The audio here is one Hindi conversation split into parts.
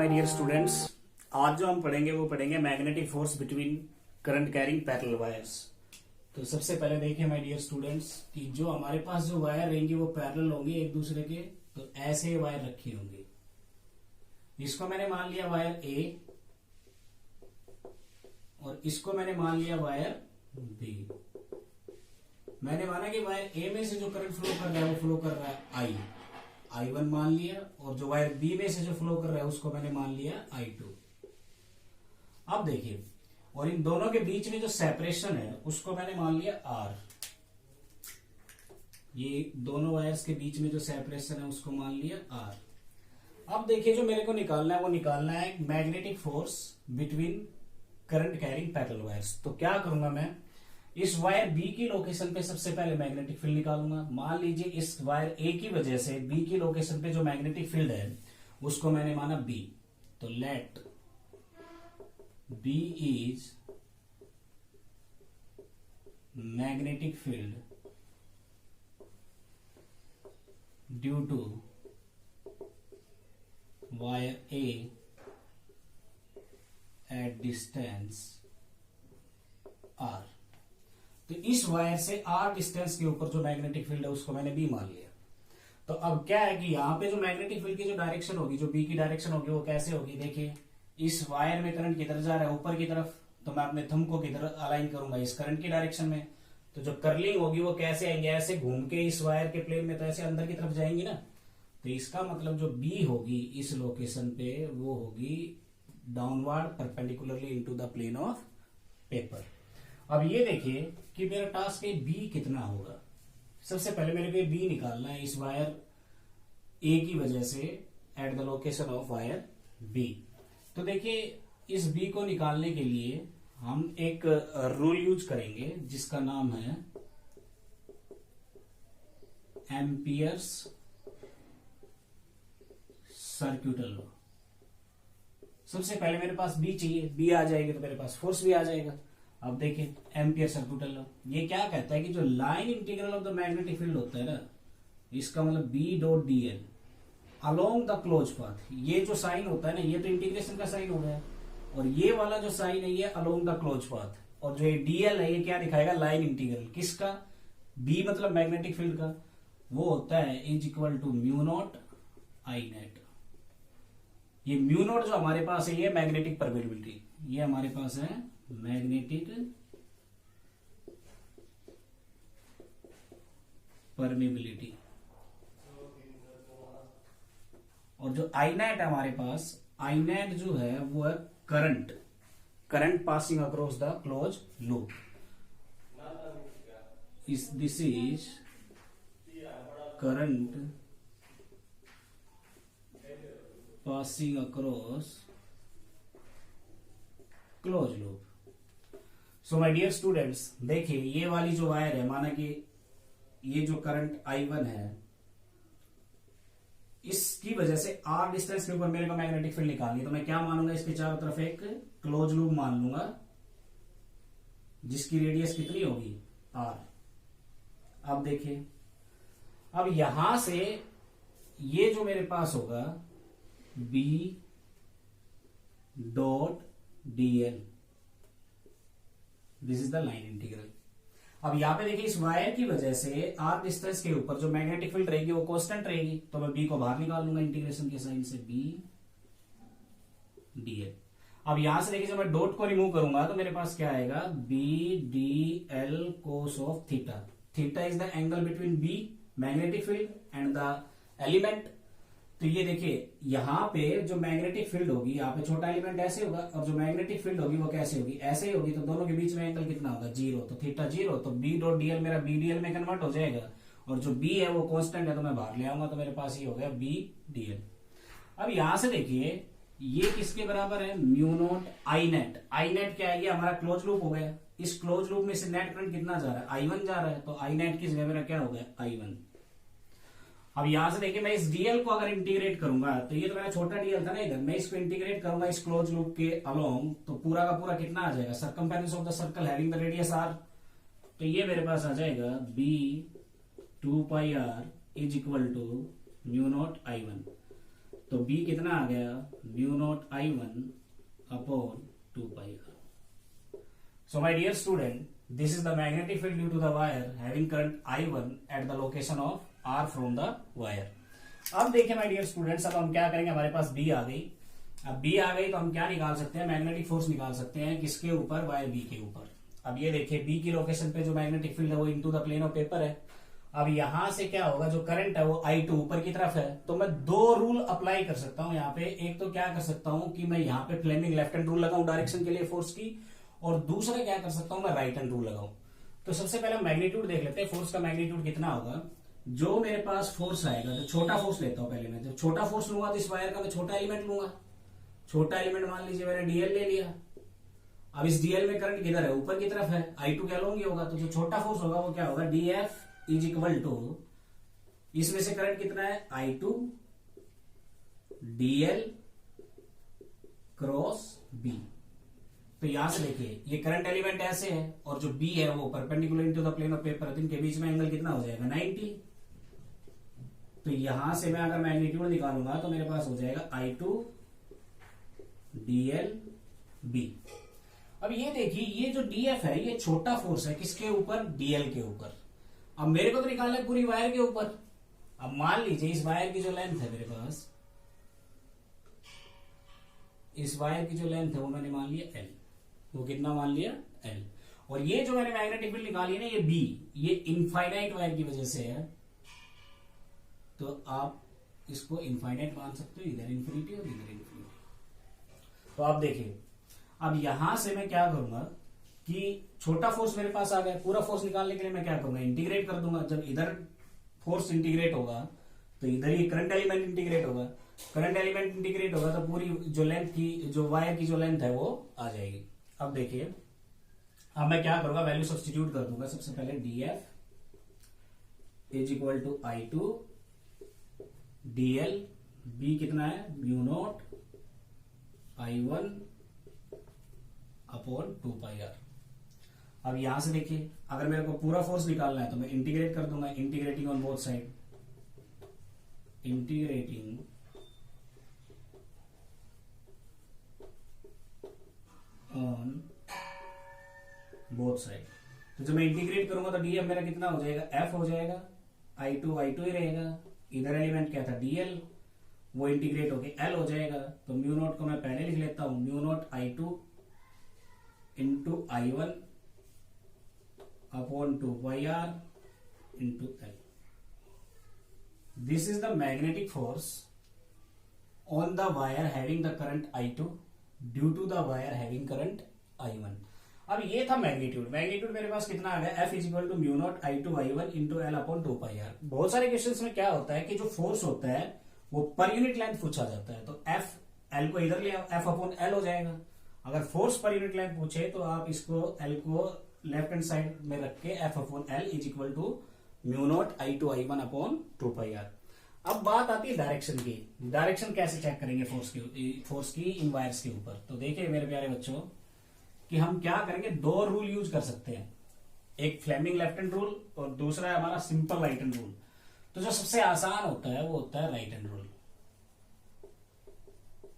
My dear students. आज जो हम पढ़ेंगे वो पढ़ेंगे magnetic force between current carrying parallel wires. तो सबसे पहले देखिए माय डियर स्टूडेंट्स कि जो हमारे पास जो वायर रहेंगे वो पैरेलल होंगे एक दूसरे के। तो ऐसे वायर रखी होंगी। इसको मैंने मान लिया वायर ए और इसको मैंने मान लिया वायर बी। मैंने माना कि वायर ए में से जो करंट फ्लो कर रहा है वो फ्लो कर रहा है I1 मान लिया, और जो वायर बी में से जो फ्लो कर रहा है उसको मैंने मान लिया I2। अब देखिए, और इन दोनों के बीच में जो सेपरेशन है उसको मैंने मान लिया R। ये दोनों वायर्स के बीच में जो सेपरेशन है उसको मान लिया R। अब देखिए, जो मेरे को निकालना है वो निकालना है magnetic force between current carrying parallel wires. तो क्या करूंगा मैं, इस वायर बी की लोकेशन पे सबसे पहले मैग्नेटिक फील्ड निकालूंगा। मान लीजिए इस वायर ए की वजह से बी की लोकेशन पे जो मैग्नेटिक फील्ड है उसको मैंने माना बी। तो let B is magnetic field due to wire A at distance R. तो इस वायर से आर डिस्टेंस के ऊपर जो मैग्नेटिक फील्ड है उसको मैंने बी मान लिया। तो अब क्या है कि यहाँ पे जो मैग्नेटिक फील्ड की जो डायरेक्शन होगी, जो बी की डायरेक्शन होगी, वो कैसे होगी। देखिए, इस वायर में करंट किधर जा रहा है, ऊपर की तरफ। तो मैं अपने थंब को किधर अलाइन करूंगा, इस करंट की डायरेक्शन में। तो जो कर्लिंग होगी वो कैसे आएंगे, ऐसे घूम के इस वायर के प्लेन में, तो ऐसे अंदर की तरफ जाएंगी ना। तो इसका मतलब जो बी होगी इस लोकेशन पे वो होगी downward perpendicularly into the plane of paper. अब ये देखिए कि मेरा टास्क है बी कितना होगा। सबसे पहले मेरे को बी निकालना है इस वायर ए की वजह से at the location of wire B. तो देखिए, इस बी को निकालने के लिए हम एक रूल यूज करेंगे जिसका नाम है एम्पियर्स सर्क्यूटल लॉ। सबसे पहले मेरे पास बी चाहिए, बी आ जाएगी तो मेरे पास फोर्स भी आ जाएगा। अब देखिए, एम्पियर सर्क्यूटल लॉ ये क्या कहता है कि जो line integral of the magnetic field होता है ना, इसका मतलब B dot D L along the close path. ये जो साइन होता है ना, ये तो इंटीग्रेशन का साइन हो गया, और ये वाला जो साइन है ये अलोंग द क्लोज पाथ। और जो ये डीएल है ये क्या दिखाएगा, लाइन इंटीग्रल किसका, बी मतलब मैग्नेटिक फील्ड का। वो होता है is equal to mu naught I net. ये म्यू नॉट जो हमारे पास है ये मैग्नेटिक परमिएबिलिटी, ये हमारे पास है मैग्नेटिक परमिएबिलिटी। और जो आई नेट है हमारे पास, आई नेट जो है वो है current passing across the close loop. This is current passing across close loop. So my dear students, देखिए ये वाली जो वायर है, माना कि ये जो करंट I1 है, इसकी वजह से R डिस्टेंस के ऊपर मेरे को मैग्नेटिक फील्ड निकालनी है। तो मैं क्या मानूंगा, इसके चारों तरफ एक क्लोज लूप मान लूंगा जिसकी रेडियस कितनी होगी R। अब देखिए, अब यहां से ये जो मेरे पास होगा B dot dl, this is the line integral. अब यहां पे देखिए, इस वायर की वजह से r डिस्टेंस के ऊपर जो मैग्नेटिक फील्ड रहेगी वो कांस्टेंट रहेगी। तो मैं b को बाहर निकाल लूंगा इंटीग्रेशन के साइन से, b dl। अब यहां से देखिए, जब मैं डॉट को रिमूव करूंगा तो मेरे पास क्या आएगा, b dl cos of theta. Theta is the angle between b magnetic field and the element. तो ये देखिए, यहां पे जो मैग्नेटिक फील्ड होगी, यहाँ पे छोटा एलिमेंट ऐसे होगा, और जो मैग्नेटिक फील्ड होगी वो कैसे होगी, ऐसे ही होगी। तो दोनों के बीच में एंगल कितना होगा, जीरो। तो थीटा जीरो, तो बी डॉट डीएल मेरा बी डीएल में कन्वर्ट हो जाएगा, और जो बी है वो कांस्टेंट है तो मैं बाहर ले आऊंगा, तो मेरे पास ये हो गया बी डीएल। अब यहां से देखिए, ये किसके बराबर है, mu naught I net. I net क्या है, ये हमारा क्लोज लूप हो गया। इस क्लोज लूप में से नेट करंट कितना जा रहा है, I1 जा रहा है। तो आई नेट की जगह मेरा क्या हो गया, I1। अब यहां से देखिए, मैं इस डीएल को अगर इंटीग्रेट करूंगा, तो ये तो मेरा छोटा डीएल था ना इधर, मैं इसको इंटीग्रेट करूंगा इस क्लोज लूप के अलोंग, तो पूरा का पूरा कितना आ जाएगा, circumference of the circle having the radius R. तो ये मेरे पास आ जाएगा B 2 pi R is equal to mu naught I1। तो B कितना आ गया, mu naught I1 upon 2πr। So my dear student, this is the magnetic field due to the wire having current I1 at the location of R from the wire. अब देखिए माय डियर स्टूडेंट्स, अब हम क्या करेंगे, हमारे पास B आ गई। अब B आ गई तो हम क्या निकाल सकते हैं, मैग्नेटिक फोर्स निकाल सकते हैं किसके ऊपर, वायर B के ऊपर। अब ये देखिए B की लोकेशन पे जो मैग्नेटिक फील्ड है वो into the plane of paper है। अब यहां से क्या होगा, जो करंट है वो I2 ऊपर की तरफ है, तो मैं दो रूल अप्लाई कर सकता हूं यहाँ पे। एक तो क्या कर सकता हूं कि मैं यहाँ पे फ्लेमिंग लेफ्ट हैंड रूल लगाऊं डायरेक्शन के लिए फोर्स की, और दूसरा क्या कर सकता हूं, मैं राइट हैंड रूल लगाऊं। तो सबसे पहले मैग्नीट्यूड देख लेते हैं, फोर्स का मैग्नीट्यूड कितना होगा। जो मेरे पास फोर्स आएगा, जो छोटा फोर्स लेता हूं पहले मैं, जब छोटा फोर्स लूंगा तो इस वायर का मैं छोटा एलिमेंट लूंगा। छोटा एलिमेंट मान लीजिए मैंने डीएल ले लिया। अब इस डीएल में करंट किधर है, ऊपर की तरफ है, I2 क्या लॉन्ग ही होगा, तो जो छोटा फोर्स होगा वो क्या होगा, DF इज इक्वल टू, इसमें से करंट कितना है, I2 DL क्रॉस B। तो यहां से देखिए ये करंट एलिमेंट ऐसे है और जो B है वो perpendicular into the plane of paper है, तो इनके बीच में एंगल कितना हो जाएगा, 90। तो यहां से मैं अगर मैग्नीट्यूड निकालूंगा तो मेरे पास हो जाएगा I2 DL B। अब ये देखिए ये जो DF है ये छोटा फोर्स है किसके ऊपर, DL के ऊपर। अब मेरे को तो निकालना है पूरी वायर के ऊपर। अब मान लीजिए इस वायर की जो लेंथ है मेरे पास, इस वायर की जो लेंथ है वो मैंने मान लिया L। वो कितना मान लिया, L। और ये जो मैंने मैग्नेटिक फील्ड निकाली है ना, ये B, ये इनफाइनाइट वायर की वजह से है, तो आप इसको इनफाइनाइट मान सकते हो, इधर इन्फिनिटी और इधर इन्फिनिटी। तो आप देखिए अब यहां से मैं क्या करूंगा कि छोटा फोर्स मेरे पास आ गया, पूरा फोर्स निकालने के लिए मैं क्या करूंगा, इंटीग्रेट कर दूंगा। जब इधर फोर्स इंटीग्रेट होगा तो इधर ये करंट एलिमेंट इंटीग्रेट होगा, करंट एलिमेंट इंटीग्रेट होगा तो पूरी जो लेंथ की, जो वायर की जो लेंथ है वो आ जाएगी। अब देखिए अब मैं क्या करूंगा, वैल्यू सब्स्टिट्यूट कर दूंगा। सबसे पहले DF is equal to I2 DL, B कितना है, mu naught I1 upon 2πr। अब यहां से देखिए अगर मेरे को पूरा फोर्स निकालना है तो मैं इंटीग्रेट कर दूंगा, integrating on both side, integrating on both side. तो जब मैं इंटीग्रेट करूंगा तो डीएफ मेरा कितना हो जाएगा, एफ हो जाएगा, I2 ही रहेगा, इधर एलिमेंट क्या था DL, वो इंटीग्रेट होके L हो जाएगा। तो म्यू नॉट को मैं पहले लिख लेता हूं, mu naught I2 into I1 upon 2πr into L। This is the magnetic force on the wire having the current I2 due to the wire having current I1। अब ये था मैग्नीट्यूड। मैग्नीट्यूड मेरे पास कितना आ गया, F is equal to mu naught I2 I1 into L upon 2πr। बहुत सारे क्वेश्चंस में क्या होता है कि जो फोर्स होता है वो पर यूनिट लेंथ पूछा जाता है, तो F L को इधर ले आओ, F अपॉन L हो जाएगा। अगर फोर्स पर यूनिट लेंथ पूछे तो आप इसको L को लेफ्ट हैंड साइड में रख के F upon L is equal to mu naught I2 I1 upon 2πr। अब बात आती है डायरेक्शन की। डायरेक्शन कैसे चेक करेंगे फोर्स की इन वायर्स के ऊपर। तो देखिए मेरे प्यारे बच्चों कि हम क्या करेंगे, दो रूल यूज कर सकते हैं, एक फ्लेमिंग लेफ्ट हैंड रूल और दूसरा है हमारा सिंपल राइट हैंड रूल। तो जो सबसे आसान होता है वो होता है राइट हैंड रूल।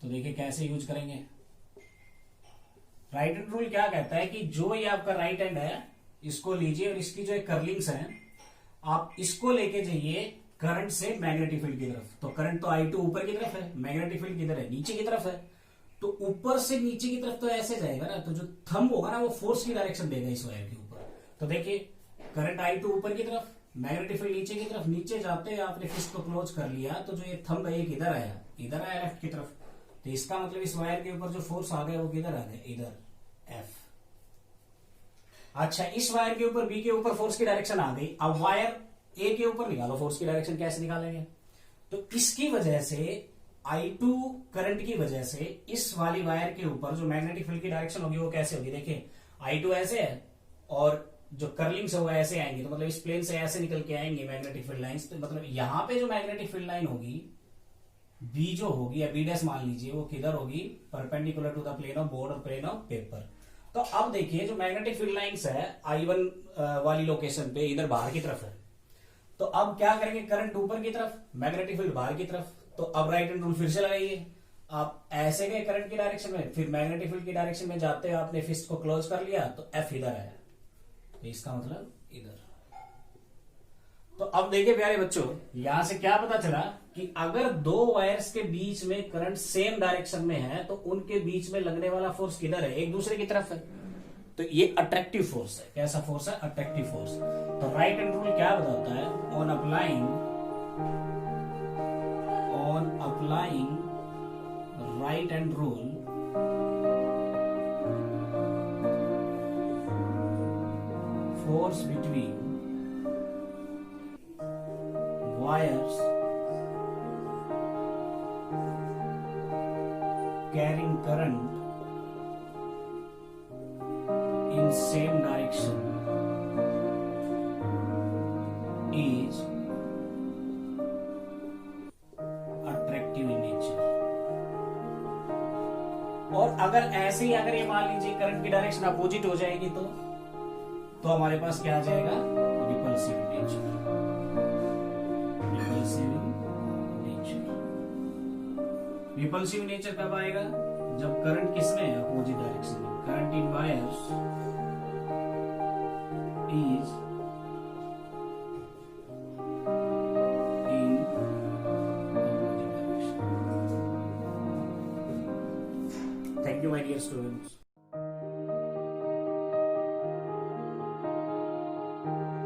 तो देखिए कैसे यूज करेंगे। राइट हैंड रूल क्या कहता है कि जो ये आपका राइट हैंड है इसको लीजिए और इसकी जो करलिंग्स हैं आप इसको लेके जाइए करंट से मैग्नेटिक फील्ड की तरफ। तो करंट तो I2 ऊपर की तरफ है, मैग्नेटिक फील्ड किधर है, नीचे की तरफ है। तो ऊपर से नीचे की तरफ तो ऐसे जाएगा ना, तो जो थंब होगा ना वो फोर्स की डायरेक्शन देगा इस वायर के ऊपर। तो देखिए करंट I2 ऊपर की तरफ, मैग्नेटिक फील्ड नीचे की तरफ। नीचे जाते हैं आपने फिस्ट को क्लोज कर लिया तो जो ये थंब है ये किधर आया, इधर आया लेफ्ट की तरफ। तो इसका मतलब इस वायर के ऊपर जो फोर्स आ गया वो किधर आ गया, इधर F। अच्छा इस वायर के ऊपर B के ऊपर फोर्स की डायरेक्शन आ गई। अब वायर A के ऊपर निकालो फोर्स की डायरेक्शन, कैसे निकालेंगे। तो इसकी वजह से I2 करंट की वजह से इस वाली वायर के ऊपर जो मैग्नेटिक फील्ड की डायरेक्शन होगी वो कैसे होगी। देखिए I2 ऐसे है और जो कर्लिंग्स है वो ऐसे आएंगे, तो मतलब इस प्लेन से ऐसे निकल के आएंगे मैग्नेटिक फील्ड लाइंस। तो मतलब यहां पे जो मैग्नेटिक फील्ड लाइन होगी B जो होगी या B' मान लीजिए, वो किधर होगी, perpendicular to the plane of board और प्लेन ऑफ पेपर। तो अब देखिए जो मैग्नेटिक फील्ड लाइंस है I1 वाली लोकेशन पे इधर बाहर की तरफ है, तो अब क्या करेंगे, करंट ऊपर की तरफ, मैग्नेटिक फील्ड बाहर की तरफ। तो अब राइट हैंड रूल फिर से लगाइए। आप ऐसे गए करंट की डायरेक्शन में, फिर मैग्नेटिक फील्ड की डायरेक्शन में जाते हुए आपने फिस्ट को क्लोज कर लिया, तो एफ इधर आया, तो इसका मतलब इधर। तो अब देखिए प्यारे बच्चों, यहां से क्या पता चला कि अगर दो वायर्स के बीच में करंट सेम डायरेक्शन में है तो उनके बीच में लगने वाला फोर्स किधर है, एक दूसरे की तरफ है। तो ये अट्रैक्टिव फोर्स है। कैसा फोर्स है, अट्रैक्टिव फोर्स। तो राइट हैंड रूल क्या बताता है, on applying right hand rule force between wires carrying current in same direction is attractive in nature। और अगर ऐसे ही अगर ये मान लीजिए करंट की डायरेक्शन अपोजिट हो जाएगी तो हमारे पास क्या आ जाएगा, रिपल्सिव नेचर। रिपल्सिव नेचर कब आएगा, जब करंट किसमें है, अपोजिट डायरेक्शन में। Current in wires is in opposite direction. Thank you my dear students.